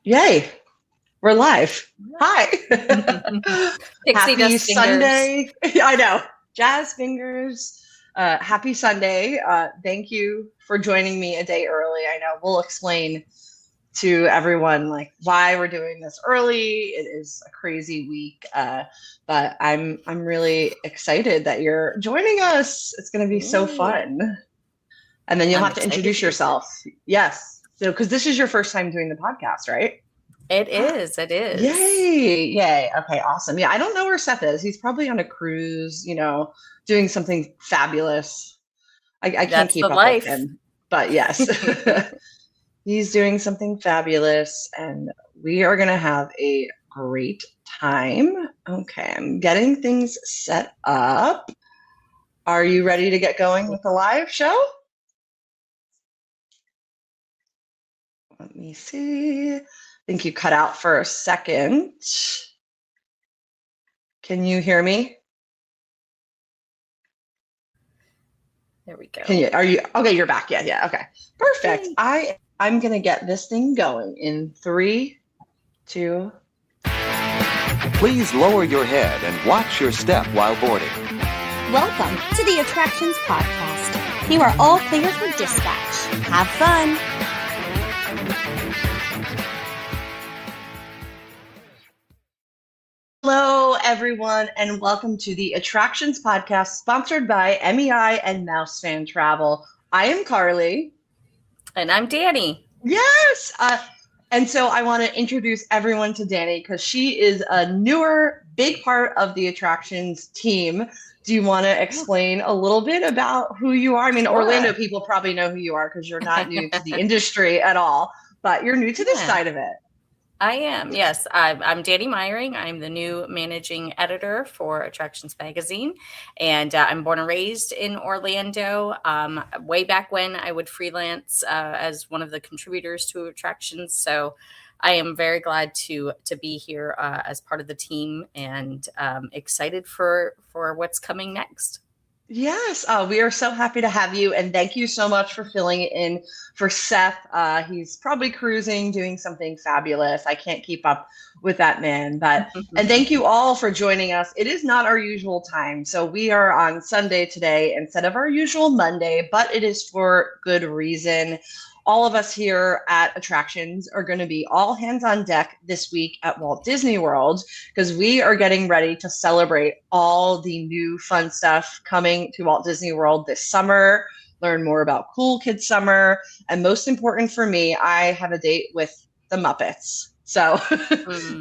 Yay, we're live. Hi. Pixie Happy dust fingers. Sunday. I know. Jazz fingers. Happy Sunday. Thank you for joining me a day early. I know we'll explain to everyone like why we're doing this early. It is a crazy week, but I'm really excited that you're joining us. It's going to be so fun. And then you'll have to introduce yourself. Yes. So, because this is your first time doing the podcast, right? It is. Yay. Okay, awesome. Yeah, I don't know where Seth is. He's probably on a cruise, doing something fabulous. I can't keep up with him, but yes, he's doing something fabulous, and we are going to have a great time. Okay, I'm getting things set up. Are you ready to get going with the live show? Let me see. I think you cut out for a second. Can you hear me? There we go. Are you okay? You're back. Yeah. Okay. Perfect. I'm gonna get this thing going in 3, 2. Please lower your head and watch your step while boarding. Welcome to the Attractions Podcast. You are all clear for dispatch. Have fun. Hello, everyone, and welcome to the Attractions Podcast, sponsored by MEI and MEI-Travel. I am Carly. And I'm Danny. Yes. And so I want to introduce everyone to Danny because she is a newer, big part of the Attractions team. Do you want to explain a little bit about who you are? I mean, sure. Orlando people probably know who you are because you're not new to the industry at all, but you're new to this side of it. I am, yes. I'm Danny Meyering. I'm the new managing editor for Attractions Magazine, and I'm born and raised in Orlando. Way back when I would freelance as one of the contributors to Attractions, so I am very glad to be here as part of the team, and excited for what's coming next. Yes, we are so happy to have you, and thank you so much for filling in for Seth. He's probably cruising, doing something fabulous. I can't keep up with that man, and thank you all for joining us. It is not our usual time, so we are on Sunday today instead of our usual Monday, but it is for good reason. All of us here at Attractions are going to be all hands on deck this week at Walt Disney World because we are getting ready to celebrate all the new fun stuff coming to Walt Disney World this summer, learn more about Cool Kids Summer, and most important for me, I have a date with the Muppets. So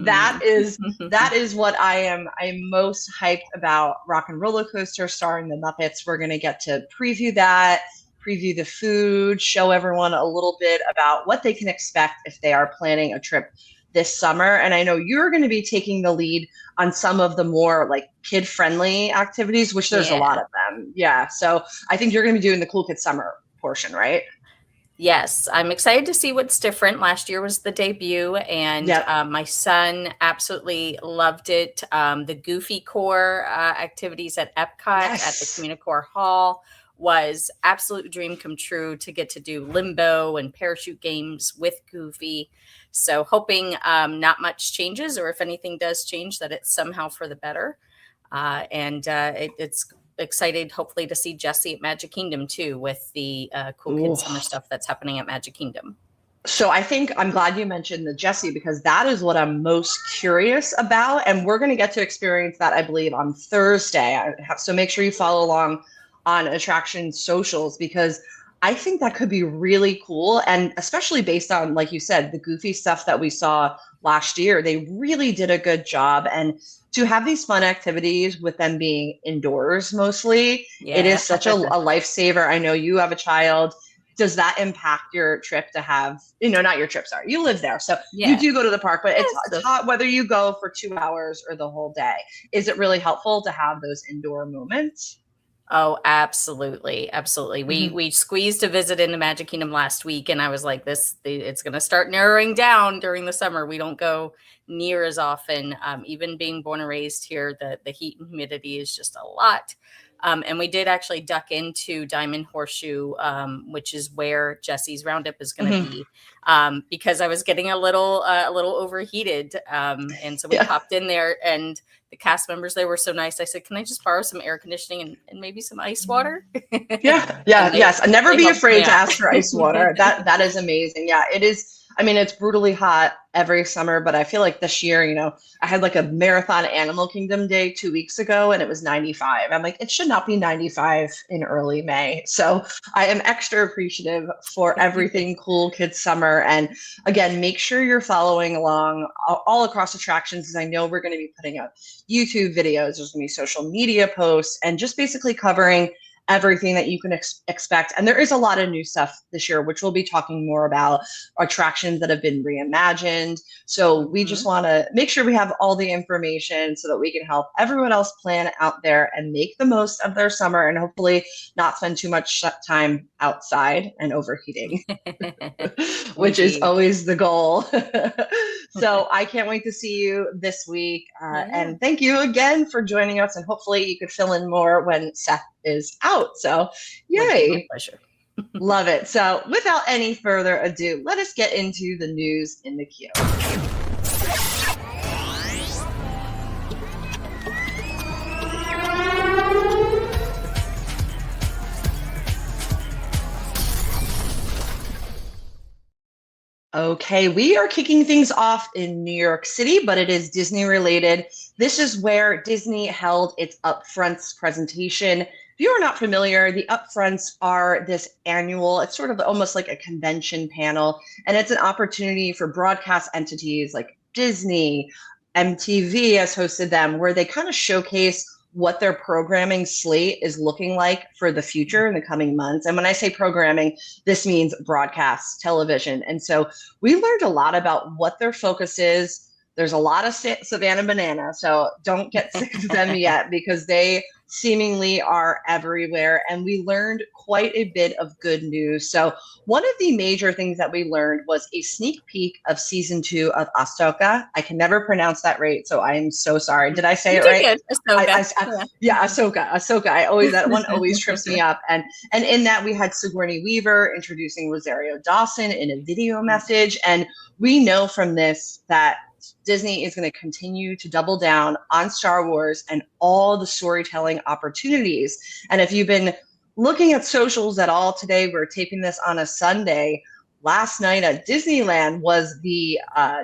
that is what I'm most hyped about. Rock and Roller Coaster starring the Muppets. We're going to get to preview that, preview the food, show everyone a little bit about what they can expect if they are planning a trip this summer. And I know you're going to be taking the lead on some of the more like kid-friendly activities, which there's a lot of them. Yeah. So I think you're going to be doing the Cool Kids Summer portion, right? Yes, I'm excited to see what's different. Last year was the debut, and my son absolutely loved it. The Goofy Core activities at Epcot at the Communicore Hall was absolute dream come true to get to do limbo and parachute games with Goofy. So hoping not much changes, or if anything does change, that it's somehow for the better. It's excited hopefully to see Jessie at Magic Kingdom too, with the Cool Kids Summer stuff that's happening at Magic Kingdom. So I think I'm glad you mentioned the Jessie because that is what I'm most curious about. And we're going to get to experience that, I believe, on Thursday. So make sure you follow along on Attractions socials because I think that could be really cool. And especially based on, like you said, the Goofy stuff that we saw last year, they really did a good job. And to have these fun activities with them being indoors mostly, it is such a lifesaver. I know you have a child. Does that impact your trip to have, not your trip, sorry, you live there. So you do go to the park, but it's hot whether you go for 2 hours or the whole day. Is it really helpful to have those indoor moments? Oh, absolutely. Absolutely. We squeezed a visit into Magic Kingdom last week, and I was like, it's going to start narrowing down during the summer. We don't go near as often. Even being born and raised here, the heat and humidity is just a lot. And we did actually duck into Diamond Horseshoe, which is where Jessie's Roundup is going to be. because I was getting a little overheated. And so we popped in there, and the cast members, they were so nice. I said, can I just borrow some air conditioning and maybe some ice water? Yes. Never be afraid to ask for ice water. That is amazing. Yeah, it is. I mean, it's brutally hot every summer, but I feel like this year, I had like a marathon Animal Kingdom day 2 weeks ago, and it was 95. I'm like, it should not be 95 in early May. So I am extra appreciative for everything Cool Kids Summer. And again, make sure you're following along all across attractions, because I know we're going to be putting out YouTube videos. There's going to be social media posts, and just basically covering everything that you can expect. And there is a lot of new stuff this year, which we'll be talking more about, attractions that have been reimagined. So we just want to make sure we have all the information so that we can help everyone else plan out there and make the most of their summer, and hopefully not spend too much time outside and overheating, which is always the goal. So I can't wait to see you this week. And thank you again for joining us. And hopefully you could fill in more when Seth is out. So yay. My pleasure. Love it. So without any further ado, let us get into the news in the queue. Okay, we are kicking things off in New York City, but it is Disney related. This is where Disney held its Upfronts presentation. If you are not familiar, the Upfronts are this annual, it's sort of almost like a convention panel, and it's an opportunity for broadcast entities like Disney, MTV has hosted them, where they kind of showcase what their programming slate is looking like for the future in the coming months. And when I say programming, this means broadcast television. And so we learned a lot about what their focus is. There's a lot of Savannah Bananas, so don't get sick of them yet, because they seemingly are everywhere. And we learned quite a bit of good news. So one of the major things that we learned was a sneak peek of season 2 of Ahsoka. I can never pronounce that right, so I'm so sorry. Did I say it right? Ahsoka. Ahsoka. That one always trips me up. And in that, we had Sigourney Weaver introducing Rosario Dawson in a video message. And we know from this that Disney is going to continue to double down on Star Wars and all the storytelling opportunities. And if you've been looking at socials at all today, we're taping this on a Sunday. Last night at Disneyland was the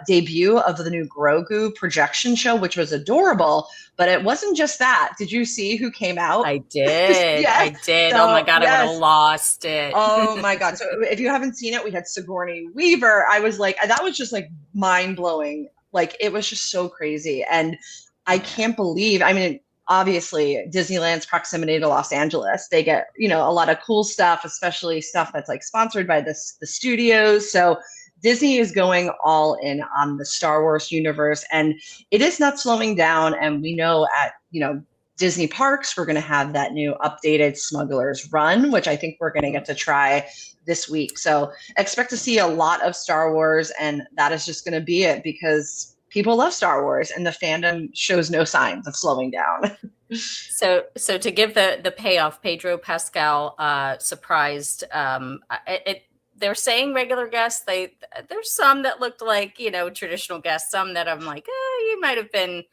debut of the new Grogu projection show, which was adorable. But it wasn't just that. Did you see who came out? I did. Yes. I did. So, oh my God, I would have lost it. Oh my God. So if you haven't seen it, we had Sigourney Weaver. I was like, that was just like mind blowing. Like, it was just so crazy. And I can't believe, I mean, obviously Disneyland's proximity to Los Angeles, they get, a lot of cool stuff, especially stuff that's like sponsored by the studios. So Disney is going all in on the Star Wars universe, and it is not slowing down. And we know at, Disney parks, we're going to have that new updated Smuggler's Run, which I think we're going to get to try this week. So expect to see a lot of Star Wars, and that is just going to be it, because people love Star Wars and the fandom shows no signs of slowing down. So to give the payoff, Pedro Pascal surprised. They're saying regular guests. There's some that looked like traditional guests. Some that I'm like, you might have been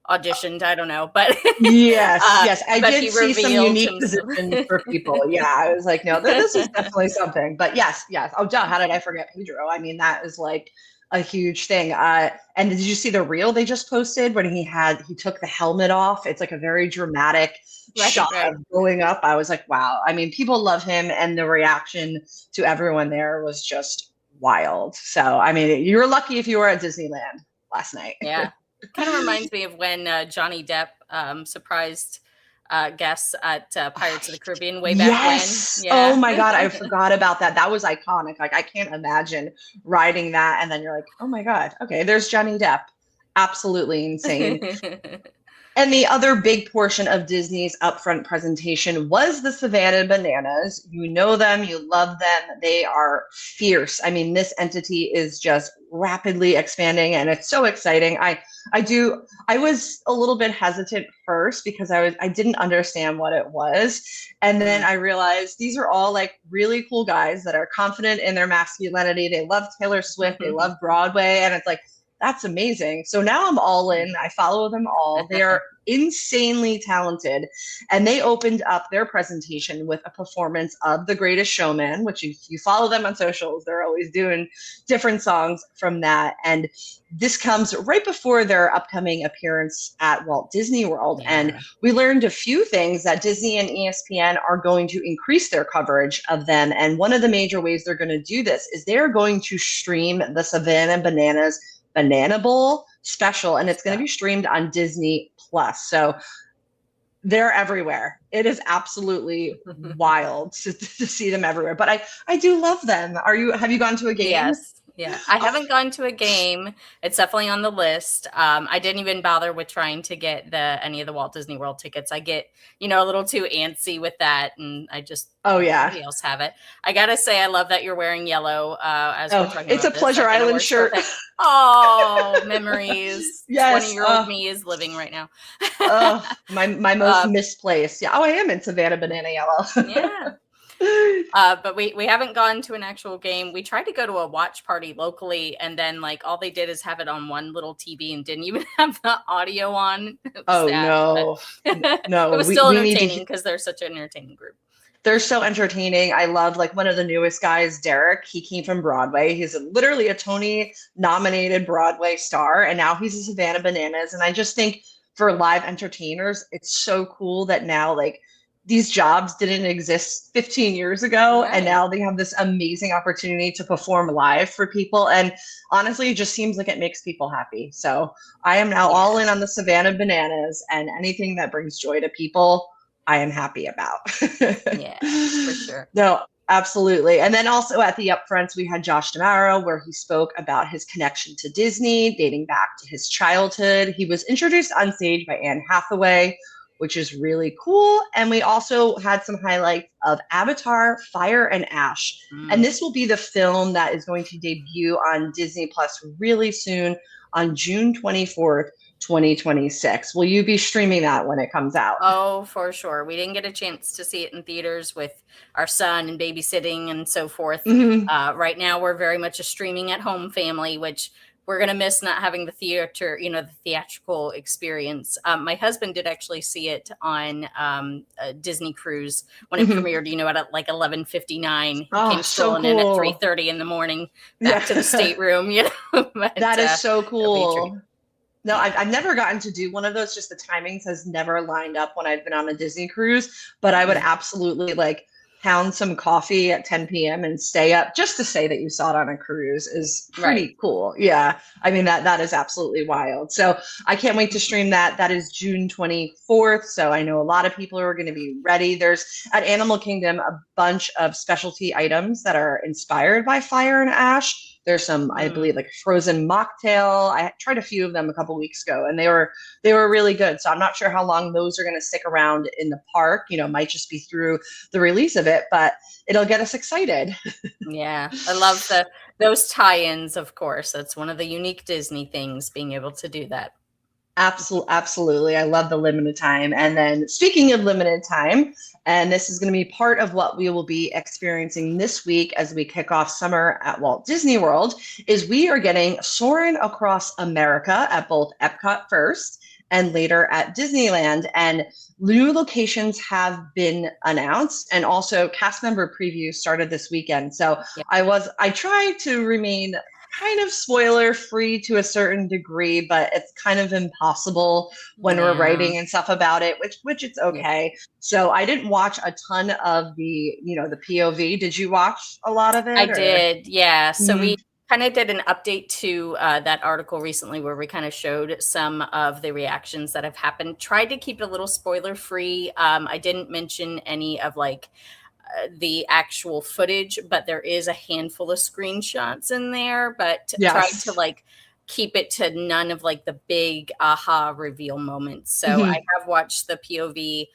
auditioned. I don't know, but yes, I did see some unique positions for people. Yeah, I was like, no, this is definitely something. But yes. Oh, duh, how did I forget Pedro? I mean, that is like a huge thing. And did you see the reel they just posted when he took the helmet off? It's like a very dramatic shot of going up. I was like, wow. I mean, people love him, and the reaction to everyone there was just wild. So, I mean, you were lucky if you were at Disneyland last night. Yeah. Kind of reminds me of when Johnny Depp surprised guests at Pirates of the Caribbean way back when. Yeah. Oh my God, I forgot about that. That was iconic. Like, I can't imagine riding that, and then you're like, oh my God, okay, there's Johnny Depp. Absolutely insane. And the other big portion of Disney's Upfront presentation was the Savannah Bananas. You know them, you love them. They are fierce. I mean, this entity is just rapidly expanding, and it's so exciting. I was a little bit hesitant first because I didn't understand what it was. And then I realized these are all like really cool guys that are confident in their masculinity. They love Taylor Swift. They love Broadway. And it's like, that's amazing. So now I'm all in. I follow them all. They are insanely talented. And they opened up their presentation with a performance of The Greatest Showman, which if you follow them on socials, they're always doing different songs from that. And this comes right before their upcoming appearance at Walt Disney World. Yeah. And we learned a few things that Disney and ESPN are going to increase their coverage of them. And one of the major ways they're going to do this is they're going to stream the Savannah Bananas Banana Bowl special, and it's going to be streamed on Disney Plus. So they're everywhere. It is absolutely wild to see them everywhere. But I do love them. Have you gone to a game? Yes. Yeah, I haven't gone to a game. It's definitely on the list. I didn't even bother with trying to get any of the Walt Disney World tickets. I get, a little too antsy with that, and I just somebody else have it. I gotta say, I love that you're wearing yellow. As we're talking it's about a Pleasure Island shirt. Oh, memories. Yes, 20-year-old me is living right now. My most misplaced. Yeah. Oh, I am in Savannah Banana Yellow. Yeah. But we haven't gone to an actual game. We tried to go to a watch party locally, and then like all they did is have it on one little TV and didn't even have the audio on. No. It was still entertaining because they're such an entertaining group. They're so entertaining. I love like one of the newest guys, Derek. He came from Broadway. He's literally a Tony nominated Broadway star, and now he's a Savannah Bananas. And I just think for live entertainers, it's so cool that now like these jobs didn't exist 15 years ago. Right. And now they have this amazing opportunity to perform live for people. And honestly, it just seems like it makes people happy. So I am now all in on the Savannah Bananas, and anything that brings joy to people, I am happy about. Yeah, for sure. No, absolutely. And then also at the Upfronts, we had Josh D'Amaro, where he spoke about his connection to Disney, dating back to his childhood. He was introduced on stage by Anne Hathaway, which is really cool. And we also had some highlights of Avatar, Fire and Ash. And this will be the film that is going to debut on Disney Plus really soon on June 24th, 2026. Will you be streaming that when it comes out? Oh, for sure. We didn't get a chance to see it in theaters with our son and babysitting and so forth. Right now, we're very much a streaming at home family, which we're going to miss not having the theater, the theatrical experience. My husband did actually see it on a Disney cruise when it premiered, at like 11:59. Oh, came strolling in at 3:30 in the morning back to the stateroom. But, that is so cool. No, I've never gotten to do one of those. Just the timings has never lined up when I've been on a Disney cruise. But I would absolutely pound some coffee at 10 p.m. and stay up just to say that you saw it on a cruise is pretty cool. Yeah. I mean, that is absolutely wild. So I can't wait to stream that. That is June 24th. So I know a lot of people are going to be ready. There's at Animal Kingdom a bunch of specialty items that are inspired by Fire and Ash. There's some, I believe, like frozen mocktail. I tried a few of them a couple weeks ago, and they were really good. So I'm not sure how long those are going to stick around in the park. Might just be through the release of it, but it'll get us excited. Yeah, I love those tie-ins. Of course, that's one of the unique Disney things, being able to do that. Absolutely. I love the limited time. And then speaking of limited time, and this is going to be part of what we will be experiencing this week as we kick off summer at Walt Disney World, is we are getting Soarin Across America at both Epcot first and later at Disneyland. And new locations have been announced, and also cast member previews started this weekend. So I tried to remain kind of spoiler free to a certain degree, but it's kind of impossible when we're writing and stuff about it, which it's okay. So I didn't watch a ton of the POV. Did you watch a lot of it? I did. Yeah. So we kind of did an update to that article recently where we kind of showed some of the reactions that have happened. Tried to keep it a little spoiler free. I didn't mention any of the actual footage, but there is a handful of screenshots in there, but tried to keep it to none of the big aha reveal moments. So I have watched the POV,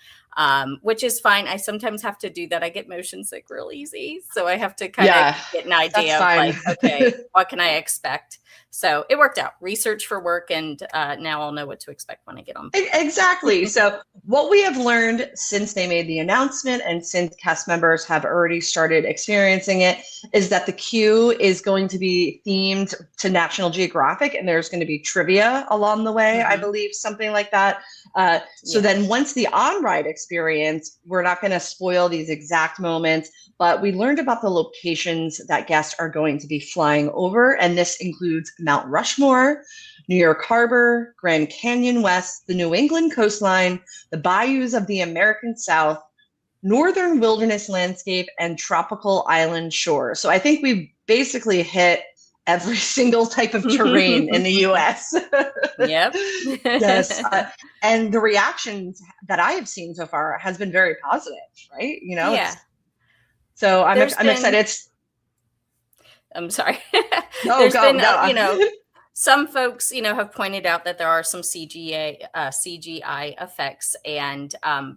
which is fine. I sometimes have to do that. I get motion sick real easy. So I have to kind of get an idea of okay, what can I expect? So it worked out. Research for work, and now I'll know what to expect when I get on. Exactly. So what we have learned since they made the announcement and since cast members have already started experiencing it is that the queue is going to be themed to National Geographic, and there's going to be trivia along the way, I believe, something like that. So then once the on-ride experience, we're not going to spoil these exact moments, but we learned about the locations that guests are going to be flying over, and this includes Mount Rushmore, New York Harbor, Grand Canyon West, the New England coastline, the bayous of the American South, northern wilderness landscape, and tropical island shore. So I think we basically hit every single type of terrain in the U.S. Yep. Yes. And the reactions that I have seen so far has been very positive, right? You know? Yeah. So I'm excited. I'm sorry. No, go. You know, some folks, you know, have pointed out that there are some CGI effects, and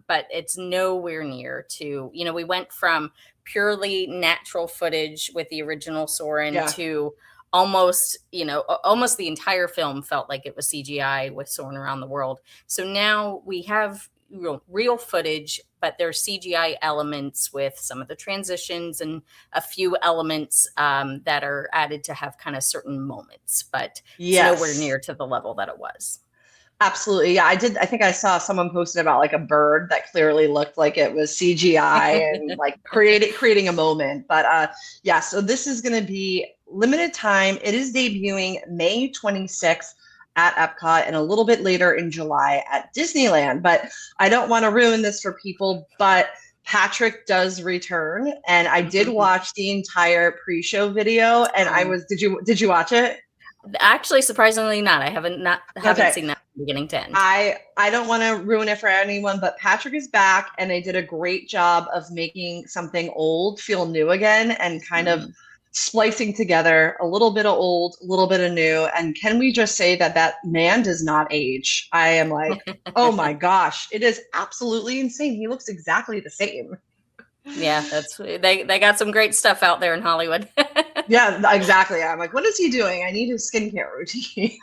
but it's nowhere near to, you know, we went from purely natural footage with the original Soarin to almost, you know, almost the entire film felt like it was CGI with Soarin' Around the World. So now we have real footage, but there's CGI elements with some of the transitions and a few elements that are added to have kind of certain moments, but it's nowhere near to the level that it was. Absolutely. Yeah, I think I saw someone posted about like a bird that clearly looked like it was CGI and like creating a moment. But yeah, so this is going to be limited time. It is debuting May 26th at Epcot and a little bit later in July at Disneyland. But I don't want to ruin this for people, but Patrick does return, and I did watch the entire pre-show video, and did you watch it? Actually, surprisingly not. I haven't seen that from beginning to end. I don't want to ruin it for anyone, but Patrick is back, and they did a great job of making something old feel new again, and kind of splicing together a little bit of old, a little bit of new. And can we just say that man does not age? I am like, oh my gosh, it is absolutely insane. He looks exactly the same. Yeah, they got some great stuff out there in Hollywood. Yeah, exactly. I'm like, what is he doing? I need his skincare routine.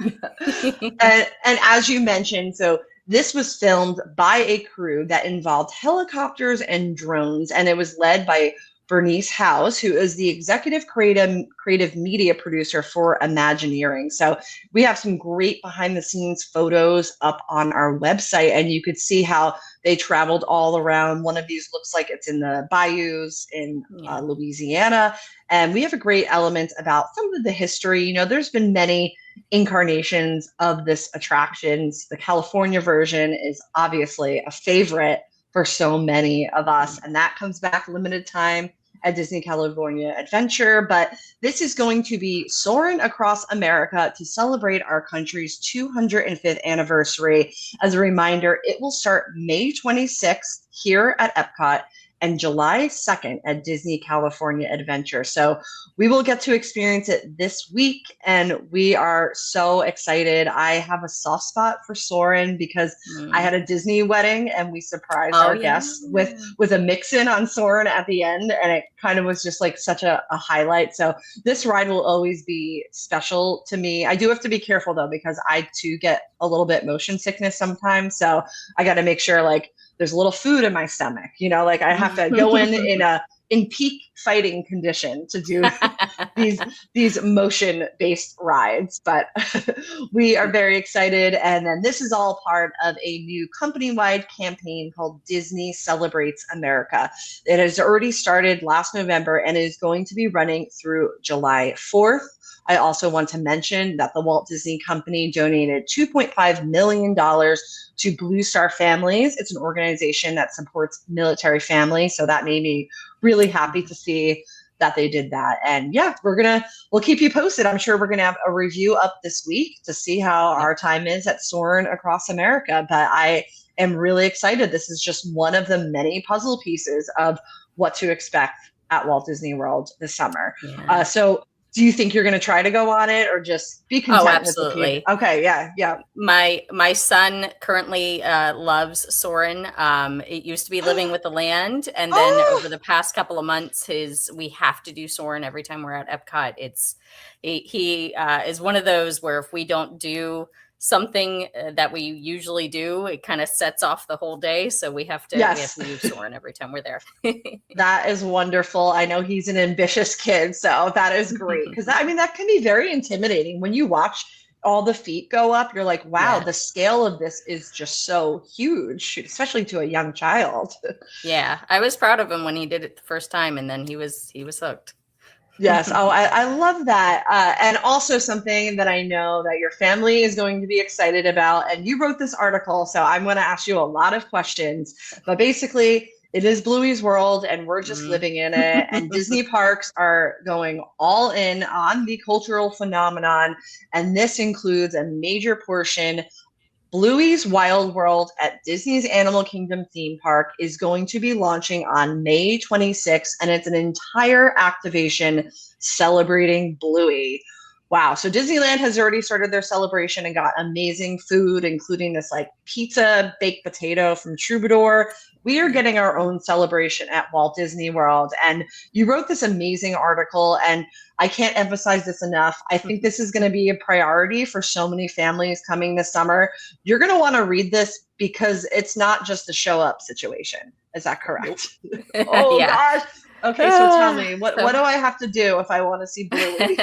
and as you mentioned, so this was filmed by a crew that involved helicopters and drones, and it was led by Bernice House, who is the executive creative media producer for Imagineering. So we have some great behind the scenes photos up on our website, and you could see how they traveled all around. One of these looks like it's in the bayous in Louisiana. And we have a great element about some of the history. You know, there's been many incarnations of this attraction. The California version is obviously a favorite for so many of us, and that comes back limited time at Disney California Adventure. But this is going to be Soarin' Across America to celebrate our country's 205th anniversary. As a reminder, it will start May 26th here at Epcot and July 2nd at Disney California Adventure. So we will get to experience it this week, and we are so excited. I have a soft spot for Soarin' because I had a Disney wedding, and we surprised our guests with a mix-in on Soarin' at the end, and it kind of was just like such a highlight. So this ride will always be special to me. I do have to be careful though, because I too get a little bit motion sickness sometimes. So I got to make sure like there's a little food in my stomach, you know, like I have to go in peak fighting condition to do these motion-based rides. But we are very excited. And then this is all part of a new company-wide campaign called Disney Celebrates America. It has already started last November and is going to be running through July 4th. I also want to mention that the Walt Disney Company donated $2.5 million to Blue Star Families. It's an organization that supports military families. So that made me really happy to see that they did that. And yeah, we'll keep you posted. I'm sure we're going to have a review up this week to see how our time is at Soarin' Across America. But I am really excited. This is just one of the many puzzle pieces of what to expect at Walt Disney World this summer. Yeah. do you think you're going to try to go on it or just be content? Oh, absolutely. With the okay. Yeah. My son currently loves Soarin. It used to be Living with the Land. And then over the past couple of months, we have to do Soarin every time we're at Epcot. He is one of those where if we don't do something that we usually do, it kind of sets off the whole day. So we have to do Soarin every time we're there. That is wonderful. I know he's an ambitious kid, so that is great. Because that can be very intimidating when you watch all the feet go up. You're like, wow, the scale of this is just so huge, especially to a young child. Yeah, I was proud of him when he did it the first time, and then he was hooked. Yes. Oh, I love that. And also something that I know that your family is going to be excited about. And you wrote this article, so I'm going to ask you a lot of questions. But basically, it is Bluey's world, and we're just living in it. And Disney parks are going all in on the cultural phenomenon. And this includes a major portion. Bluey's Wild World at Disney's Animal Kingdom theme park is going to be launching on May 26th, and it's an entire activation celebrating Bluey. Wow. So Disneyland has already started their celebration and got amazing food, including this like pizza, baked potato from Troubadour. We are getting our own celebration at Walt Disney World. And you wrote this amazing article, and I can't emphasize this enough. I think this is going to be a priority for so many families coming this summer. You're going to want to read this because it's not just a show up situation. Is that correct? Oh, gosh. Okay, so tell me, what do I have to do if I want to see Bluey?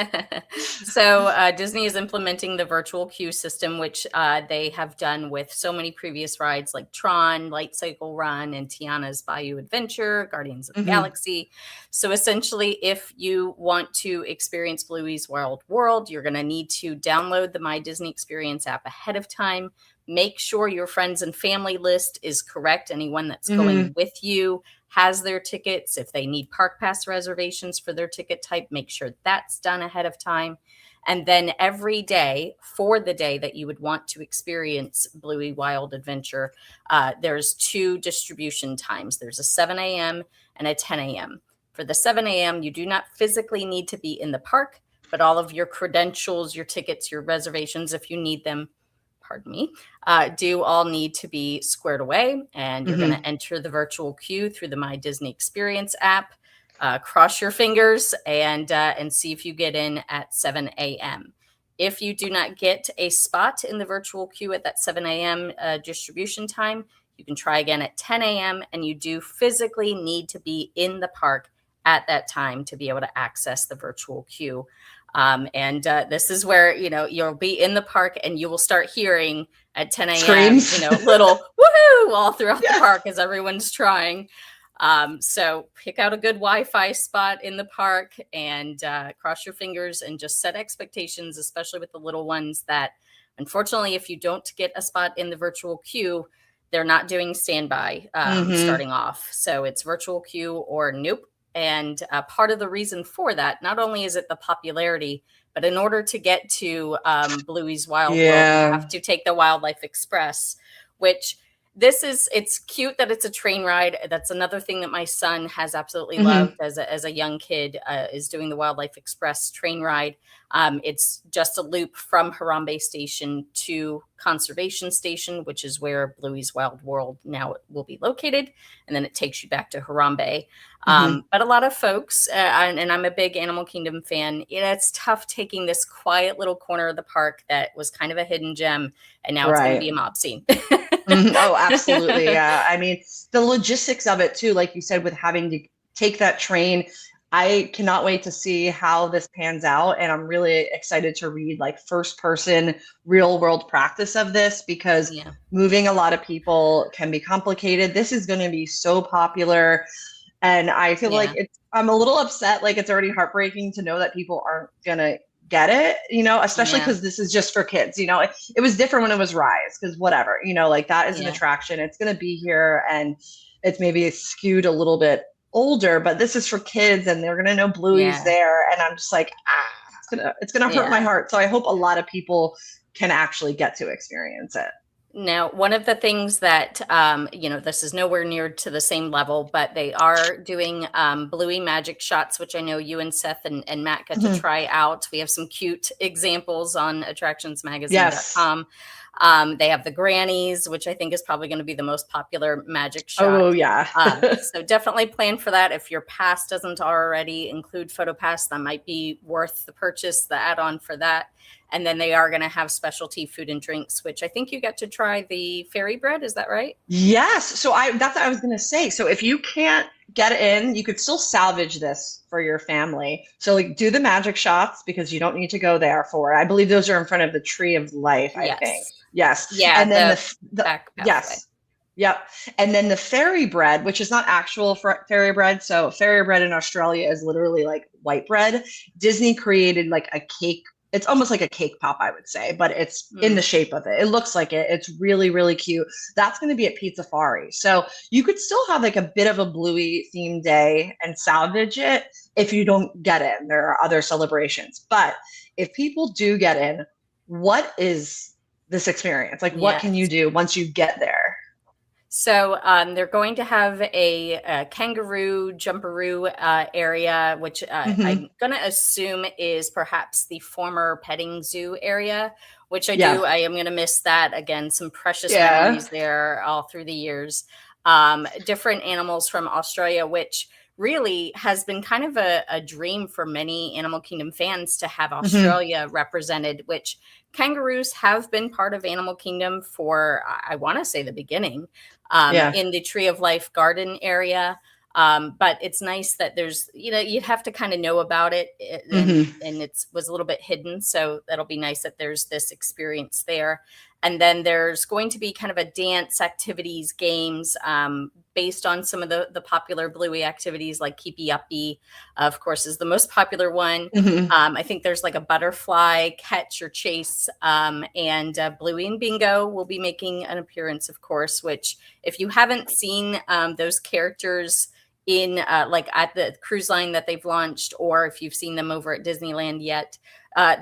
So Disney is implementing the virtual queue system, which they have done with so many previous rides like Tron, Light Cycle Run, and Tiana's Bayou Adventure, Guardians of the Galaxy. So essentially, if you want to experience Bluey's Wild World, you're going to need to download the My Disney Experience app ahead of time. Make sure your friends and family list is correct. Anyone that's going with you has their tickets. If they need park pass reservations for their ticket type, make sure that's done ahead of time. And then every day for the day that you would want to experience Bluey Wild Adventure, there's 2 distribution times. There's a 7 a.m. and a 10 a.m. For the 7 a.m., you do not physically need to be in the park, but all of your credentials, your tickets, your reservations, if you need them, do all need to be squared away. And you're going to enter the virtual queue through the My Disney Experience app. Cross your fingers and see if you get in at 7 a.m. If you do not get a spot in the virtual queue at that 7 a.m. Distribution time, you can try again at 10 a.m. and you do physically need to be in the park at that time to be able to access the virtual queue. This is where, you'll be in the park and you will start hearing at 10 a.m. Screams. Little woohoo all throughout the park as everyone's trying. So pick out a good Wi-Fi spot in the park and cross your fingers and just set expectations, especially with the little ones that, unfortunately, if you don't get a spot in the virtual queue, they're not doing standby starting off. So it's virtual queue or nope. And part of the reason for that, not only is it the popularity, but in order to get to Bluey's Wild World, you have to take the Wildlife Express, which it's cute that it's a train ride. That's another thing that my son has absolutely loved as a young kid, is doing the Wildlife Express train ride. It's just a loop from Harambe Station to Conservation Station, which is where Bluey's Wild World now will be located. And then it takes you back to Harambe. But a lot of folks, and I'm a big Animal Kingdom fan, it's tough taking this quiet little corner of the park that was kind of a hidden gem, and now it's going to be a mob scene. Oh, absolutely. Yeah. I mean, the logistics of it too, like you said, with having to take that train, I cannot wait to see how this pans out. And I'm really excited to read like first person real world practice of this, because moving a lot of people can be complicated. This is going to be so popular. And I feel like I'm a little upset. Like, it's already heartbreaking to know that people aren't going to get it, especially because this is just for kids. It was different when it was Rise, because whatever, like that is an attraction. It's going to be here, and it's maybe skewed a little bit older, but this is for kids, and they're going to know Bluey's there. And I'm just like, it's going to hurt my heart. So I hope a lot of people can actually get to experience it. Now, one of the things that, this is nowhere near to the same level, but they are doing Bluey magic shots, which I know you and Seth and Matt got to try out. We have some cute examples on attractionsmagazine.com. They have the grannies, which I think is probably going to be the most popular magic shot. Oh, yeah. So definitely plan for that. If your pass doesn't already include PhotoPass, that might be worth the purchase, the add-on for that. And then they are going to have specialty food and drinks, which I think you get to try the fairy bread. Is that right? Yes. So that's what I was going to say. So if you can't get in, you could still salvage this for your family. So like do the magic shots because you don't need to go there for it. I believe those are in front of the Tree of Life, I think. Yes. Yeah. And then the back pathway. Yes. Yep. And then the fairy bread, which is not actual fairy bread. So fairy bread in Australia is literally like white bread. Disney created like a cake. It's almost like a cake pop, I would say, but it's in the shape of it. It looks like it. It's really, really cute. That's going to be at Pizzafari. So you could still have like a bit of a Bluey themed day and salvage it if you don't get in. There are other celebrations. But if people do get in, what is this experience? Like, what can you do once you get there? So they're going to have a kangaroo jumperoo area, which I'm going to assume is perhaps the former petting zoo area, which I am going to miss that. Again, some precious memories there all through the years. Different animals from Australia, which really has been kind of a dream for many Animal Kingdom fans to have Australia represented, which kangaroos have been part of Animal Kingdom for, I want to say, the beginning. In the Tree of Life garden area. But it's nice that there's, you'd have to kind of know about it and it was a little bit hidden. So that'll be nice that there's this experience there. And then there's going to be kind of a dance activities, games based on some of the popular Bluey activities like Keepy Uppy, of course, is the most popular one. I think there's like a butterfly catch or chase, and Bluey and Bingo will be making an appearance, of course, which if you haven't seen those characters in like at the cruise line that they've launched, or if you've seen them over at Disneyland yet,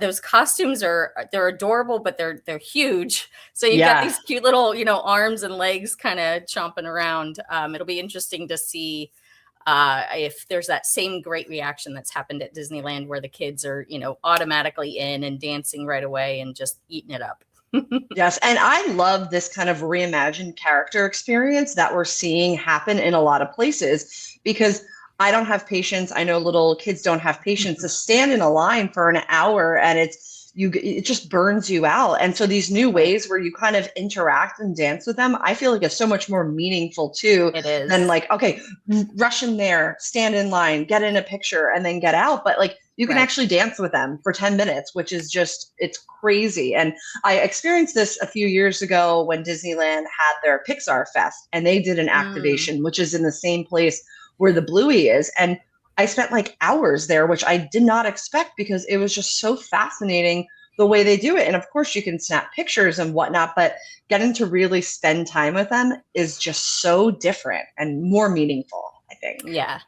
those costumes they're adorable, but they're huge. So you've got these cute little, arms and legs kind of chomping around. It'll be interesting to see if there's that same great reaction that's happened at Disneyland where the kids are, automatically in and dancing right away and just eating it up. Yes. And I love this kind of reimagined character experience that we're seeing happen in a lot of places because I don't have patience. I know little kids don't have patience to stand in a line for an hour and it just burns you out. And so these new ways where you kind of interact and dance with them, I feel like it's so much more meaningful too than like, okay, rush in there, stand in line, get in a picture and then get out. But like you can actually dance with them for 10 minutes, which is just, it's crazy. And I experienced this a few years ago when Disneyland had their Pixar Fest and they did an activation, which is in the same place where the Bluey is. And I spent like hours there, which I did not expect because it was just so fascinating the way they do it. And of course you can snap pictures and whatnot, but getting to really spend time with them is just so different and more meaningful, I think. Yeah.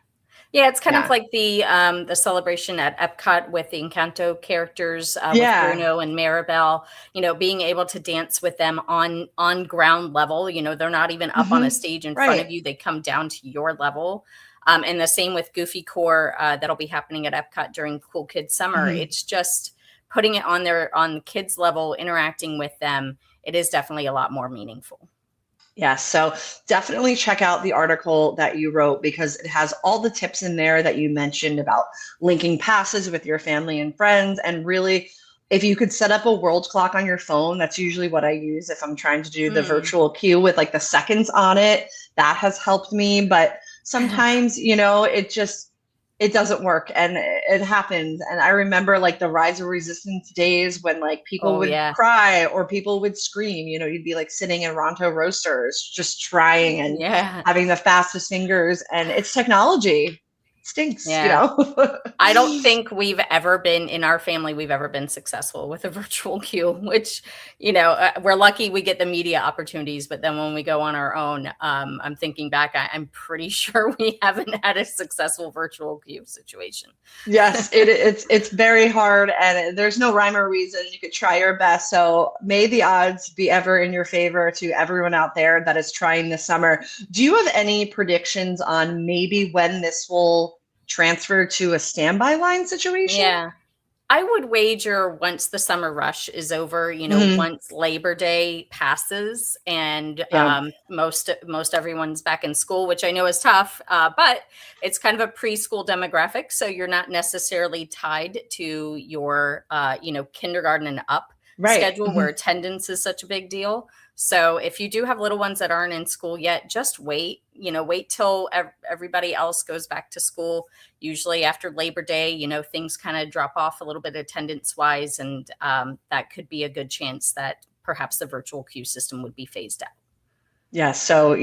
Yeah, it's kind of like the celebration at Epcot with the Encanto characters with Bruno and Maribel, being able to dance with them on ground level. They're not even up on a stage in front of you. They come down to your level. And the same with Goofy Core that'll be happening at Epcot during Cool Kids Summer. It's just putting it on the kids level, interacting with them. It is definitely a lot more meaningful. Yes. So definitely check out the article that you wrote because it has all the tips in there that you mentioned about linking passes with your family and friends. And really, if you could set up a world clock on your phone, that's usually what I use if I'm trying to do the virtual queue with like the seconds on it. That has helped me. But sometimes, it doesn't work and it happens. And I remember like the Rise of Resistance days when like people would cry or people would scream, you'd be like sitting in Ronto Roasters, just trying and having the fastest fingers and it's technology. stinks, Yeah. I don't think we've ever been in our family, we've ever been successful with a virtual queue, which, we're lucky we get the media opportunities. But then when we go on our own, I'm thinking back, I'm pretty sure we haven't had a successful virtual queue situation. Yes, it's very hard, and there's no rhyme or reason. You could try your best. So may the odds be ever in your favor to everyone out there that is trying this summer. Do you have any predictions on maybe when this will transfer to a standby line situation? Yeah. I would wager once the summer rush is over, once Labor Day passes and most everyone's back in school, which I know is tough, but it's kind of a preschool demographic. So you're not necessarily tied to your, kindergarten and up schedule where attendance is such a big deal. So if you do have little ones that aren't in school yet, just wait till everybody else goes back to school. Usually after Labor Day, things kind of drop off a little bit attendance wise. And that could be a good chance that perhaps the virtual queue system would be phased out. Yeah. So,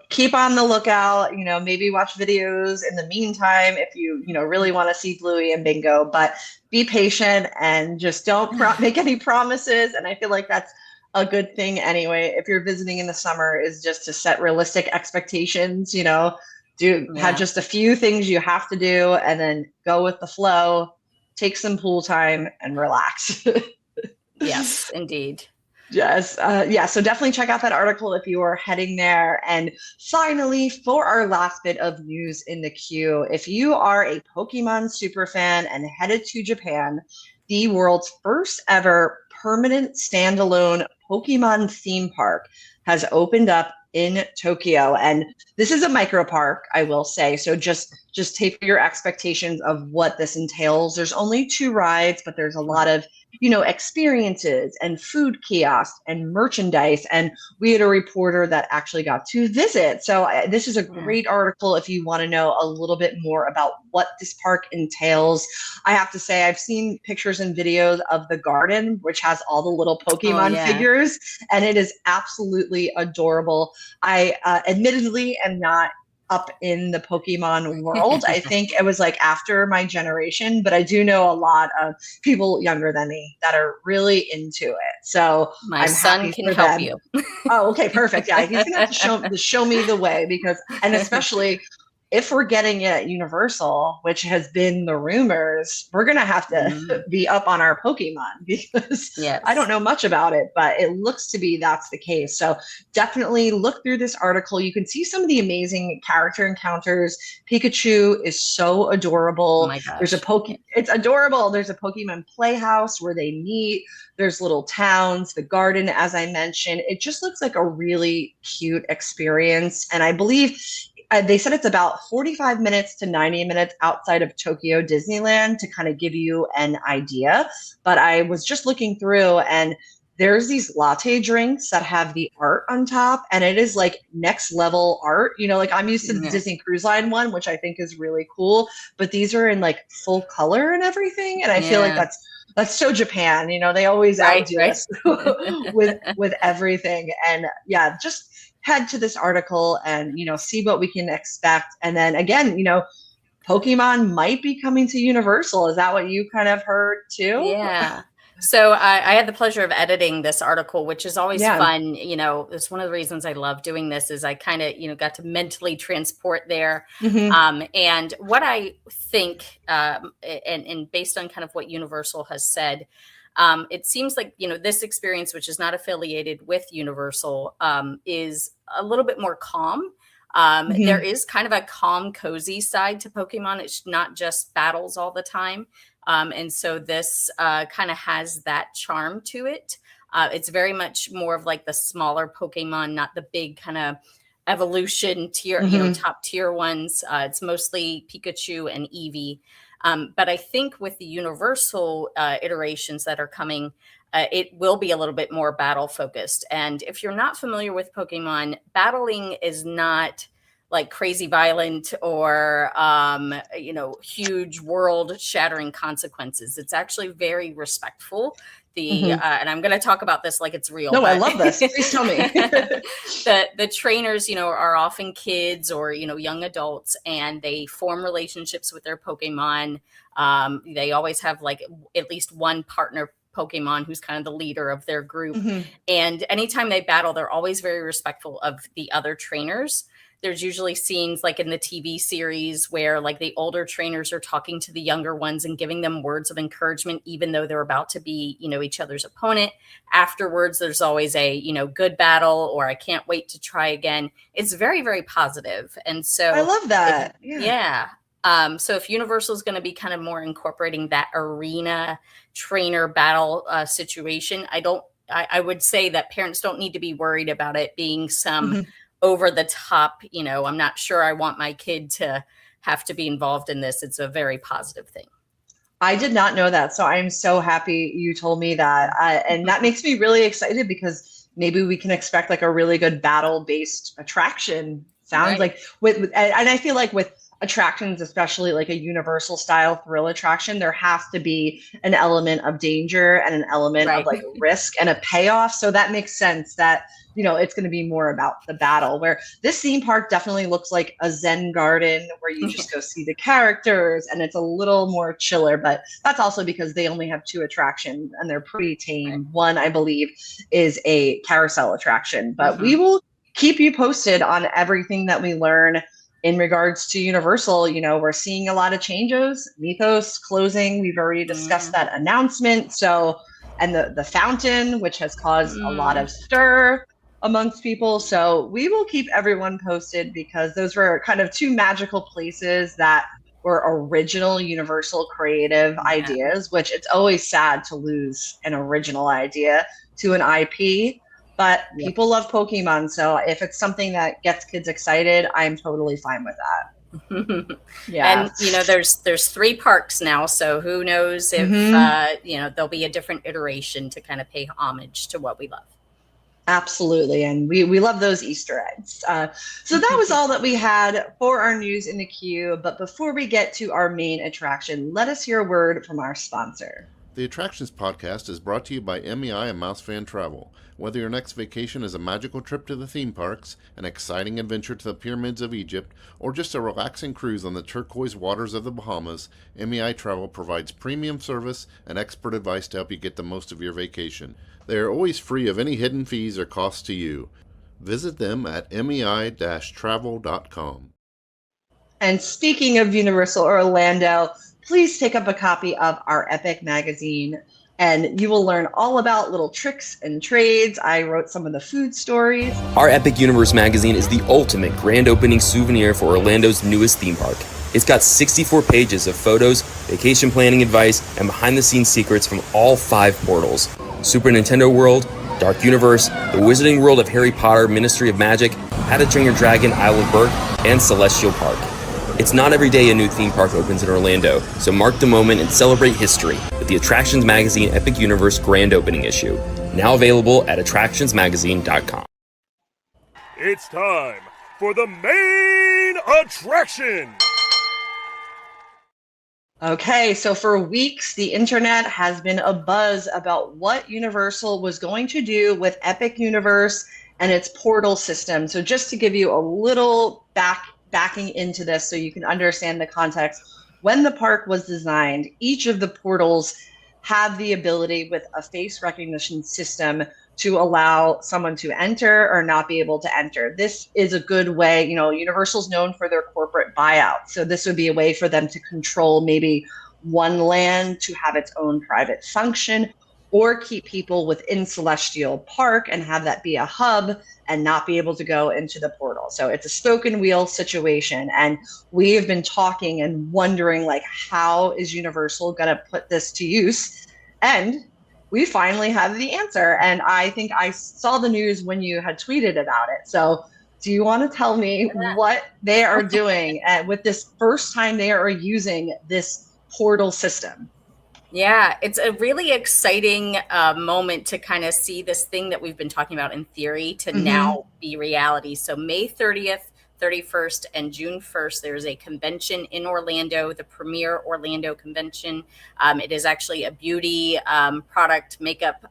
keep on the lookout, maybe watch videos in the meantime, if you really want to see Bluey and Bingo, but be patient and just don't make any promises. And I feel like that's a good thing anyway, if you're visiting in the summer, is just to set realistic expectations, have just a few things you have to do and then go with the flow, take some pool time and relax. Yes, indeed. Yes. So definitely check out that article if you are heading there. And finally, for our last bit of news in the queue, if you are a Pokemon super fan and headed to Japan, the world's first ever permanent standalone Pokemon theme park has opened up in Tokyo. And this is a micro park, I will say. So just take your expectations of what this entails. There's only 2 rides, but there's a lot of experiences and food kiosks and merchandise. And we had a reporter that actually got to visit. So this is a great article if you want to know a little bit more about what this park entails. I have to say, I've seen pictures and videos of the garden, which has all the little Pokemon figures, and it is absolutely adorable. I admittedly am not up in the Pokemon world. I think it was like after my generation, but I do know a lot of people younger than me that are really into it. So my son can help you. Oh, okay, perfect. Yeah, he's gonna have to show me the way, and especially if we're getting it at Universal, which has been the rumors, we're going to have to be up on our Pokemon because I don't know much about it, but it looks to be that's the case. So definitely look through this article. You can see some of the amazing character encounters. Pikachu is so adorable. Oh my gosh. It's adorable. There's a Pokemon playhouse where they meet. There's little towns, the garden, as I mentioned. It just looks like a really cute experience. And I believe they said it's about 45 minutes to 90 minutes outside of Tokyo Disneyland to kind of give you an idea. But I was just looking through and there's these latte drinks that have the art on top and it is like next level art. Like I'm used to the Disney Cruise Line one, which I think is really cool. But these are in like full color and everything. And I feel like that's so Japan. They always outdo us with everything. And just head to this article and, see what we can expect. And then again, Pokemon might be coming to Universal. Is that what you kind of heard too? Yeah. So I had the pleasure of editing this article, which is always fun. It's one of the reasons I love doing this is I kind of, got to mentally transport there. And what I think, and based on kind of what Universal has said, it seems like, this experience, which is not affiliated with Universal, is a little bit more calm. There is kind of a calm, cozy side to Pokemon. It's not just battles all the time. And so this kind of has that charm to it. It's very much more of like the smaller Pokemon, not the big kind of evolution tier, top tier ones. It's mostly Pikachu and Eevee. But I think with the Universal iterations that are coming, it will be a little bit more battle focused. And if you're not familiar with Pokemon, battling is not like crazy violent or, huge world shattering consequences. It's actually very respectful. And I'm going to talk about this like it's real. No, I love this. Please tell me. The trainers, are often kids or, young adults, and they form relationships with their Pokemon. They always have like at least one partner Pokemon who's kind of the leader of their group. And anytime they battle, they're always very respectful of the other trainers. There's usually scenes like in the TV series where like the older trainers are talking to the younger ones and giving them words of encouragement, even though they're about to be, each other's opponent. Afterwards, there's always a, good battle, or I can't wait to try again. It's very, very positive. And so I love that. So if Universal is going to be kind of more incorporating that arena trainer battle situation, I would say that parents don't need to be worried about it being some over the top, I'm not sure I want my kid to have to be involved in this. It's a very positive thing. I did not know that. So I'm so happy you told me that. And that makes me really excited, because maybe we can expect like a really good battle-based attraction. Sounds like and I feel like with attractions, especially like a Universal style thrill attraction, there has to be an element of danger and an element of like risk and a payoff. So that makes sense that, it's going to be more about the battle, where this theme park definitely looks like a Zen garden where you just go see the characters, and it's a little more chiller, but that's also because they only have 2 attractions and they're pretty tame. One, I believe, is a carousel attraction, but we will keep you posted on everything that we learn in regards to Universal. We're seeing a lot of changes. Mythos closing, we've already discussed that announcement. So, and the fountain, which has caused a lot of stir amongst people. So we will keep everyone posted, because those were kind of 2 magical places that were original Universal creative ideas, which it's always sad to lose an original idea to an IP. But people love Pokemon, so if it's something that gets kids excited, I'm totally fine with that. And there's 3 parks now, so who knows if there'll be a different iteration to kind of pay homage to what we love. Absolutely, and we love those Easter eggs. So that was all that we had for our news in the queue. But before we get to our main attraction, let us hear a word from our sponsor. The Attractions Podcast is brought to you by MEI and MEI-Travel. Whether your next vacation is a magical trip to the theme parks, an exciting adventure to the pyramids of Egypt, or just a relaxing cruise on the turquoise waters of the Bahamas, MEI-Travel provides premium service and expert advice to help you get the most of your vacation. They are always free of any hidden fees or costs to you. Visit them at mei-travel.com. And speaking of Universal Orlando, please take up a copy of our Epic magazine, and you will learn all about little tricks and trades. I wrote some of the food stories. Our Epic Universe magazine is the ultimate grand opening souvenir for Orlando's newest theme park. It's got 64 pages of photos, vacation planning advice, and behind-the-scenes secrets from all 5 portals: Super Nintendo World, Dark Universe, the Wizarding World of Harry Potter, Ministry of Magic, How to Train Your Dragon, Isle of Berk, and Celestial Park. It's not every day a new theme park opens in Orlando, so mark the moment and celebrate history with the Attractions Magazine Epic Universe Grand Opening issue. Now available at attractionsmagazine.com. It's time for the main attraction! Okay, so for weeks, the internet has been abuzz about what Universal was going to do with Epic Universe and its portal system. So just to give you a little backing into this so you can understand the context, when the park was designed, each of the portals have the ability with a face recognition system to allow someone to enter or not be able to enter. This is a good way, Universal's known for their corporate buyout. So this would be a way for them to control maybe one land to have its own private function, or keep people within Celestial Park and have that be a hub and not be able to go into the portal. So it's a spoken wheel situation. And we have been talking and wondering, how is Universal going to put this to use? And we finally have the answer. And I think I saw the news when you had tweeted about it. So do you want to tell me what they are doing with this first time they are using this portal system? Yeah, it's a really exciting moment to kind of see this thing that we've been talking about in theory to now be reality. So May 30th 31st and June 1st, there's a convention in Orlando, the premier Orlando convention. It is actually a beauty product makeup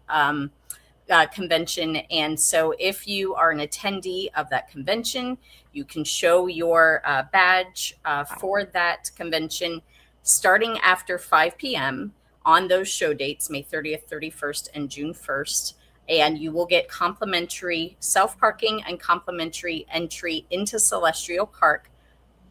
convention. And so if you are an attendee of that convention, you can show your badge for that convention starting after 5 p.m. on those show dates, May 30th, 31st, and June 1st. And you will get complimentary self-parking and complimentary entry into Celestial Park.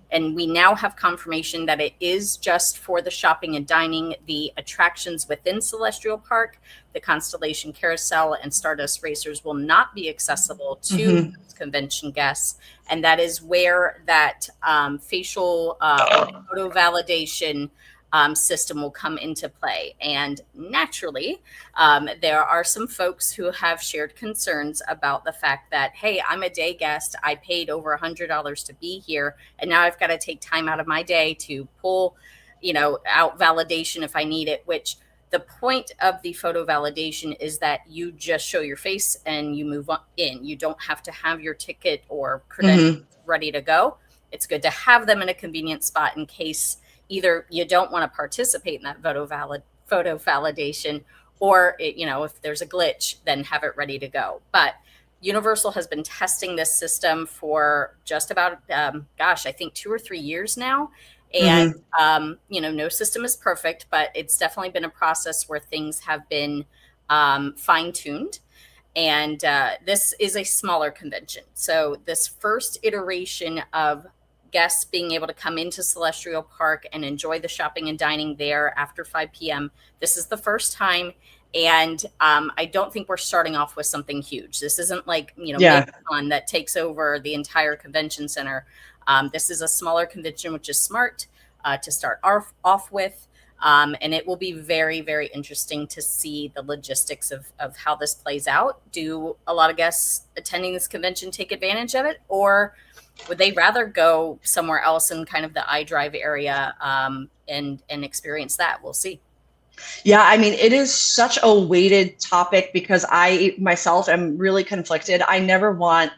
And we now have confirmation that it is just for the shopping and dining. The attractions within Celestial Park, the Constellation Carousel and Stardust Racers, will not be accessible to convention guests. And that is where that facial photo validation system will come into play. And naturally, there are some folks who have shared concerns about the fact that, hey, I'm a day guest. I paid over $100 to be here. And now I've got to take time out of my day to pull, out validation if I need it, which the point of the photo validation is that you just show your face and you move on in. You don't have to have your ticket or credentials ready to go. It's good to have them in a convenient spot in case either you don't want to participate in that photo validation, or if there's a glitch, then have it ready to go. But Universal has been testing this system for just about, I think 2 or 3 years now. And, no system is perfect, but it's definitely been a process where things have been fine-tuned. And this is a smaller convention. So this first iteration of guests being able to come into Celestial Park and enjoy the shopping and dining there after 5 p.m. This is the first time. And I don't think we're starting off with something huge. This isn't like, Epcot that takes over the entire convention center. This is a smaller convention, which is smart to start off with. And it will be very, very interesting to see the logistics of how this plays out. Do a lot of guests attending this convention take advantage of it, or would they rather go somewhere else in kind of the iDrive area and experience that? We'll see. Yeah, I mean, it is such a weighted topic because I myself am really conflicted. I never want,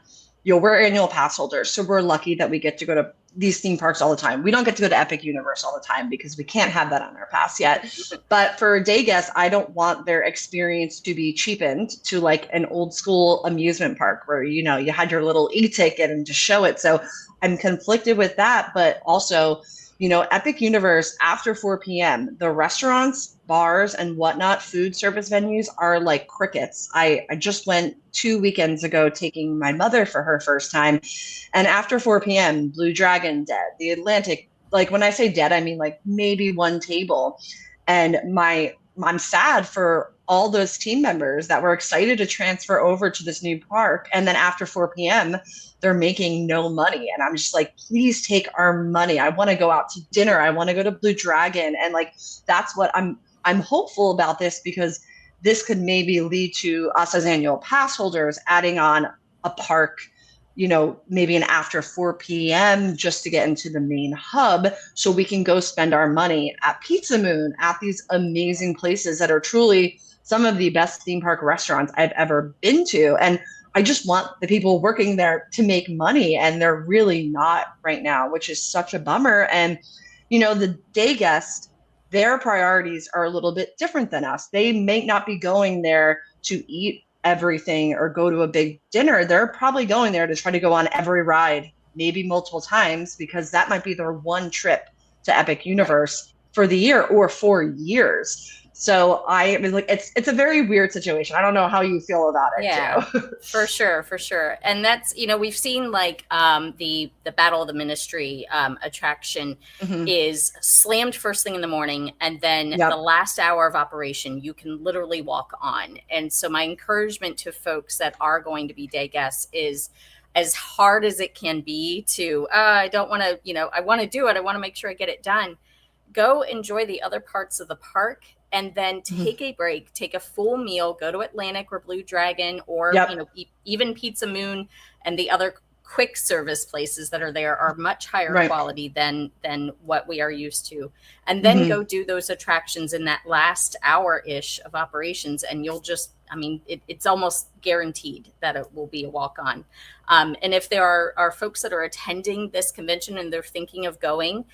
we're annual pass holders, so we're lucky that we get to go to these theme parks all the time. We don't get to go to Epic Universe all the time because we can't have that on our pass yet. But for day guests, I don't want their experience to be cheapened to like an old school amusement park where, you had your little e-ticket and just show it. So I'm conflicted with that, but also, Epic Universe after 4 p.m., the restaurants, bars, and whatnot, food service venues are like crickets. I just went 2 weekends ago taking my mother for her first time. And after 4 p.m., Blue Dragon dead. The Atlantic, like when I say dead, I mean like maybe one table. And I'm sad for all those team members that were excited to transfer over to this new park. And then after 4 p.m., they're making no money. And I'm just like, please take our money. I want to go out to dinner. I want to go to Blue Dragon. And like, that's what I'm hopeful about this, because this could maybe lead to us as annual pass holders adding on a park, maybe an after 4 p.m. just to get into the main hub so we can go spend our money at Pizza Moon, at these amazing places that are truly some of the best theme park restaurants I've ever been to. And I just want the people working there to make money, and they're really not right now, which is such a bummer. And, the day guest, their priorities are a little bit different than us. They may not be going there to eat everything or go to a big dinner. They're probably going there to try to go on every ride, maybe multiple times, because that might be their one trip to Epic Universe for the year or for years. So I mean, like, it's a very weird situation. I don't know how you feel about it too. For sure. And that's, we've seen like the Battle of the Ministry attraction is slammed first thing in the morning, and then the last hour of operation you can literally walk on. And so my encouragement to folks that are going to be day guests is, as hard as it can be to I don't want to, I want to do it, I want to make sure I get it done, go enjoy the other parts of the park. And then take a break, take a full meal, go to Atlantic or Blue Dragon or, even Pizza Moon, and the other quick service places that are there are much higher quality than what we are used to. And then go do those attractions in that last hour-ish of operations, and you'll just I mean, it's almost guaranteed that it will be a walk-on. And if there are folks that are attending this convention and they're thinking of going,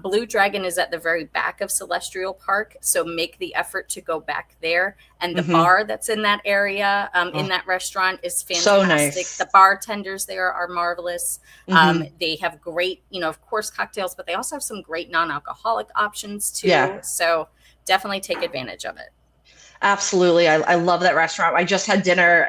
Blue Dragon is at the very back of Celestial Park. So make the effort to go back there. And the bar that's in that area, in that restaurant, is fantastic. So nice. The bartenders there are marvelous. They have great, of course, cocktails, but they also have some great non-alcoholic options too. Yeah. So definitely take advantage of it. Absolutely. I love that restaurant. I just had dinner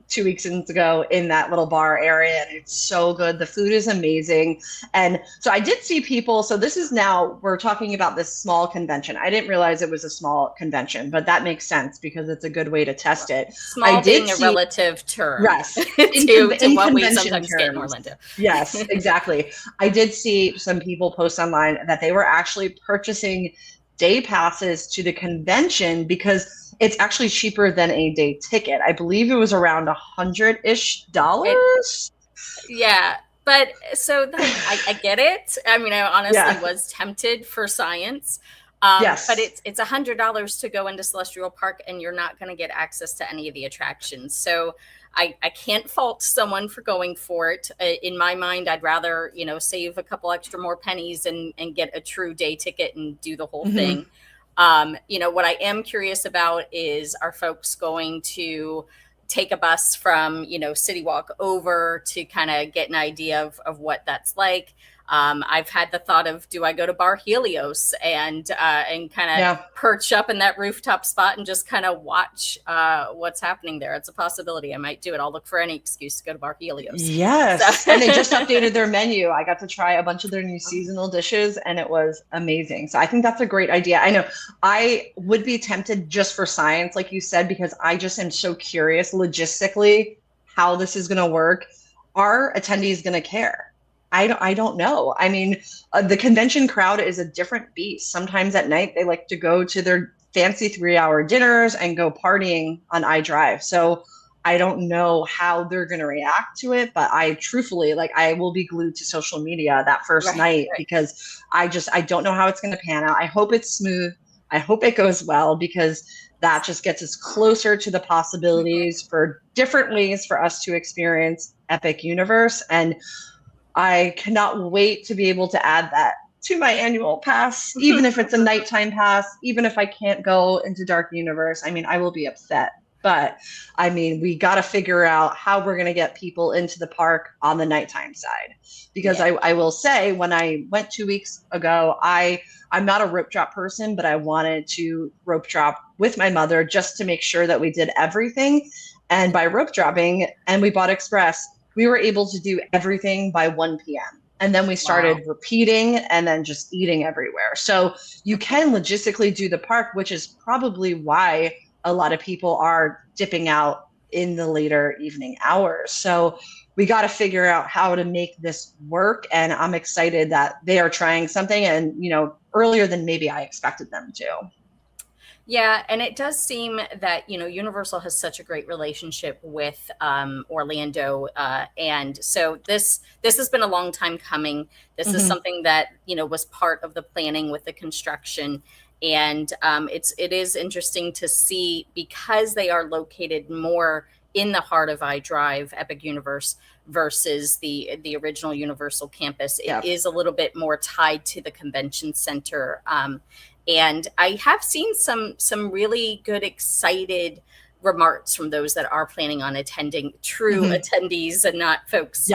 2 weeks ago in that little bar area, and it's so good. The food is amazing. And so I did see people. So this is now, we're talking about this small convention. I didn't realize it was a small convention, but that makes sense because it's a good way to test it. Small being a relative term. Yes. to what we sometimes get in Orlando. Yes, exactly. I did see some people post online that they were actually purchasing day passes to the convention because it's actually cheaper than a day ticket. I believe it was around $100-ish. Yeah, but so I get it. I mean, I honestly was tempted for science. Yes. But it's $100 to go into Celestial Park, and you're not going to get access to any of the attractions. So I can't fault someone for going for it. In my mind, I'd rather, save a couple extra more pennies and get a true day ticket and do the whole thing. What I am curious about is, are folks going to take a bus from, City Walk over to kind of get an idea of what that's like? I've had the thought of, do I go to Bar Helios and kind of perch up in that rooftop spot and just kind of watch what's happening there? It's a possibility. I might do it. I'll look for any excuse to go to Bar Helios. Yes. So. And they just updated their menu. I got to try a bunch of their new seasonal dishes, and it was amazing. So I think that's a great idea. I know I would be tempted just for science, like you said, because I just am so curious logistically how this is going to work. Are attendees going to care? I don't know. I mean, the convention crowd is a different beast. Sometimes at night, they like to go to their fancy 3-hour dinners and go partying on iDrive. So I don't know how they're going to react to it, but I truthfully, I will be glued to social media that first night because I don't know how it's going to pan out. I hope it's smooth. I hope it goes well, because that just gets us closer to the possibilities for different ways for us to experience Epic Universe. And I cannot wait to be able to add that to my annual pass, even if it's a nighttime pass, even if I can't go into Dark Universe. I mean, I will be upset, but I mean, we got to figure out how we're going to get people into the park on the nighttime side. Because I will say, when I went 2 weeks ago, I'm not a rope drop person, but I wanted to rope drop with my mother just to make sure that we did everything. And by rope dropping, and we bought Express, we were able to do everything by 1 p.m. And then we started repeating and then just eating everywhere. So you can logistically do the park, which is probably why a lot of people are dipping out in the later evening hours. So we got to figure out how to make this work. And I'm excited that they are trying something, and, earlier than maybe I expected them to. Yeah, and it does seem that, Universal has such a great relationship with Orlando. And so this has been a long time coming. This is something that, was part of the planning with the construction. And it is interesting to see, because they are located more in the heart of iDrive, Epic Universe, versus the original Universal campus. It is a little bit more tied to the convention center. And I have seen some really good, excited remarks from those that are planning on attending, true attendees and not folks,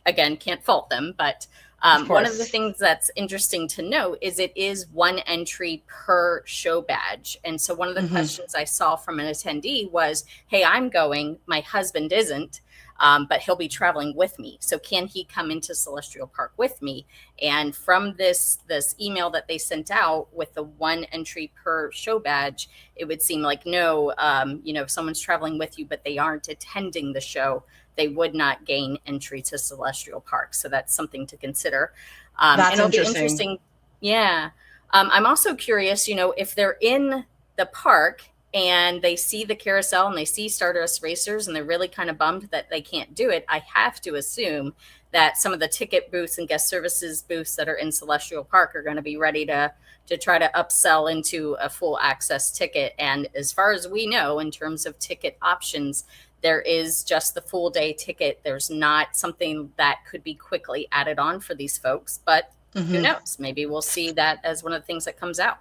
again, can't fault them. But one of the things that's interesting to note is it is one entry per show badge. And so one of the questions I saw from an attendee was, hey, I'm going, my husband isn't. But he'll be traveling with me. So can he come into Celestial Park with me? And from this email that they sent out with the one entry per show badge, it would seem like, no, if someone's traveling with you, but they aren't attending the show, they would not gain entry to Celestial Park. So that's something to consider. That's and it'll be interesting. Yeah. I'm also curious, if they're in the park and they see the carousel and they see Stardust Racers and they're really kind of bummed that they can't do it, I have to assume that some of the ticket booths and guest services booths that are in Celestial Park are going to be ready to try to upsell into a full access ticket. And as far as we know, in terms of ticket options, there is just the full day ticket. There's not something that could be quickly added on for these folks, but who knows? Maybe we'll see that as one of the things that comes out.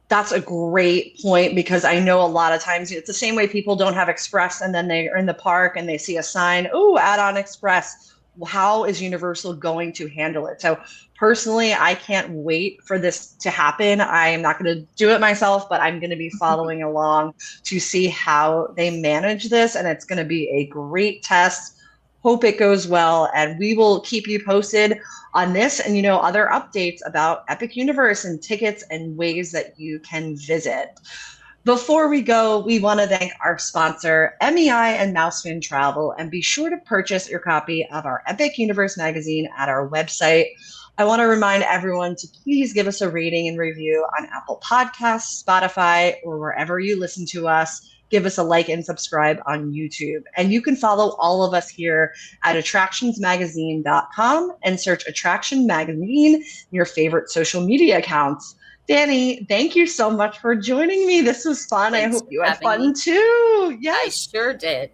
That's a great point, because I know a lot of times it's the same way people don't have Express and then they are in the park and they see a sign, oh, add on Express. How is Universal going to handle it? So personally, I can't wait for this to happen. I am not going to do it myself, but I'm going to be following along to see how they manage this. And it's going to be a great test. Hope it goes well. And we will keep you posted on this and, other updates about Epic Universe and tickets and ways that you can visit. Before we go, we want to thank our sponsor, MEI and MEI-Travel, and be sure to purchase your copy of our Epic Universe magazine at our website. I want to remind everyone to please give us a rating and review on Apple Podcasts, Spotify, or wherever you listen to us. Give us a like and subscribe on YouTube. And you can follow all of us here at attractionsmagazine.com and search Attraction Magazine in your favorite social media accounts. Danny, thank you so much for joining me. This was fun. Thanks I hope you had fun too. Yes. I sure did.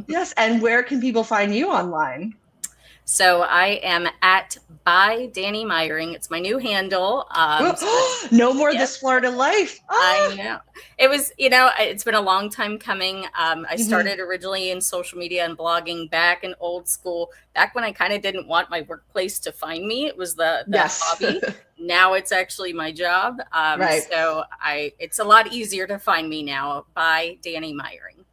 Yes. And where can people find you online? So I am at by Danny Meyering. It's my new handle. No more This Florida Life. I know. It was, it's been a long time coming. I started originally in social media and blogging back in old school, back when I kind of didn't want my workplace to find me. It was the hobby. Now it's actually my job. Right. So it's a lot easier to find me now by Danny Meyering.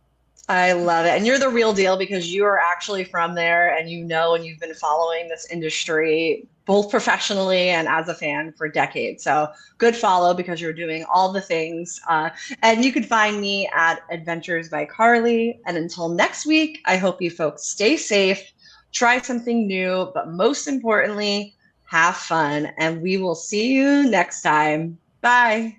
I love it. And you're the real deal, because you are actually from there and and you've been following this industry both professionally and as a fan for decades. So good follow, because you're doing all the things. And you can find me at Adventures by Carly. And until next week, I hope you folks stay safe, try something new, but most importantly, have fun. And we will see you next time. Bye.